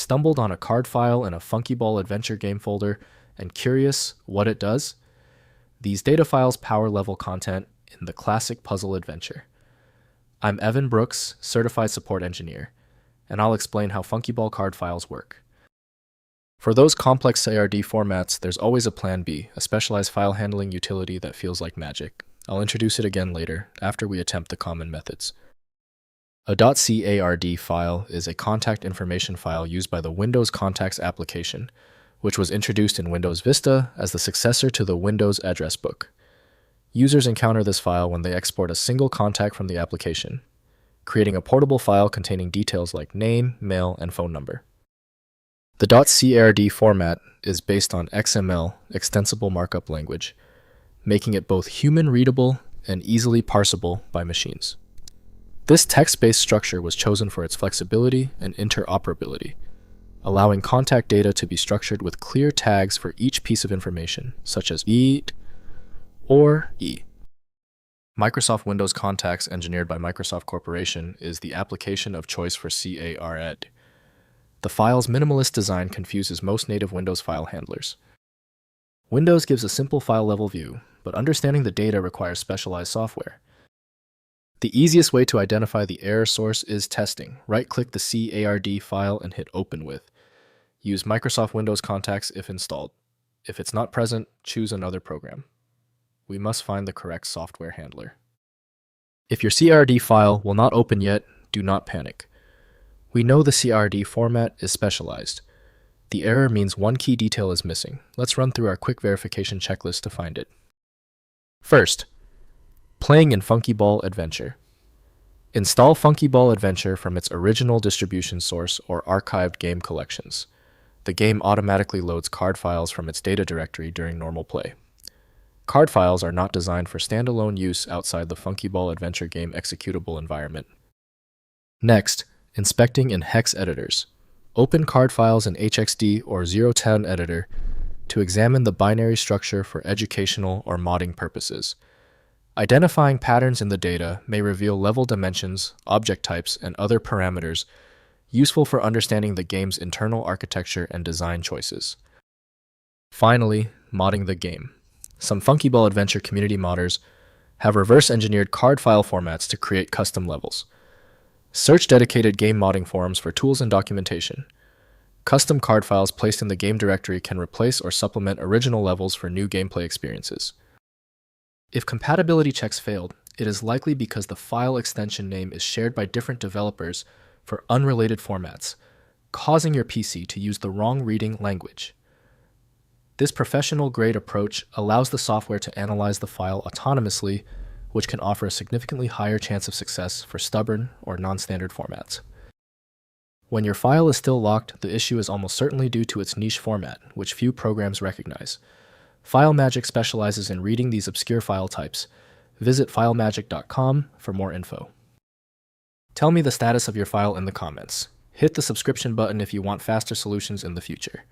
stumbled on a card file in a Funkiball Adventure game folder and curious what it does? These data files power level content in the classic puzzle adventure. I'm Evan Brooks, Certified Support Engineer, and I'll explain how Funkiball card files work. For those complex ARD formats, there's always a plan B, a specialized file handling utility that feels like magic. I'll introduce it again later, after we attempt the common methods. A .card file is a contact information file used by the Windows Contacts application, which was introduced in Windows Vista as the successor to the Windows address book. Users encounter this file when they export a single contact from the application, creating a portable file containing details like name, mail, and phone number. The .card format is based on XML, extensible markup language, making it both human-readable and easily parsable by machines. This text-based structure was chosen for its flexibility and interoperability, allowing contact data to be structured with clear tags for each piece of information, such as EAT or E. Microsoft Windows Contacts, engineered by Microsoft Corporation, is the application of choice for CARD. The file's minimalist design confuses most native Windows file handlers. Windows gives a simple file-level view, but understanding the data requires specialized software. The easiest way to identify the error source is testing. Right-click the CARD file and hit Open With. Use Microsoft Windows Contacts if installed. If it's not present, choose another program. We must find the correct software handler. If your CARD file will not open yet, do not panic. We know the CARD format is specialized. The error means one key detail is missing. Let's run through our quick verification checklist to find it. First, playing in Funkiball Adventure. Install Funkiball Adventure from its original distribution source or archived game collections. The game automatically loads card files from its data directory during normal play. Card files are not designed for standalone use outside the Funkiball Adventure game executable environment. Next, inspecting in Hex Editors. Open card files in HXD or 010 editor to examine the binary structure for educational or modding purposes. Identifying patterns in the data may reveal level dimensions, object types, and other parameters useful for understanding the game's internal architecture and design choices. Finally, modding the game. Some Funkiball Adventure community modders have reverse-engineered card file formats to create custom levels. Search dedicated game modding forums for tools and documentation. Custom card files placed in the game directory can replace or supplement original levels for new gameplay experiences. If compatibility checks failed, it is likely because the file extension name is shared by different developers for unrelated formats, causing your PC to use the wrong reading language. This professional-grade approach allows the software to analyze the file autonomously, which can offer a significantly higher chance of success for stubborn or non-standard formats. When your file is still locked, the issue is almost certainly due to its niche format, which few programs recognize. FileMagick specializes in reading these obscure file types. Visit filemagick.com for more info. Tell me the status of your file in the comments. Hit the subscription button if you want faster solutions in the future.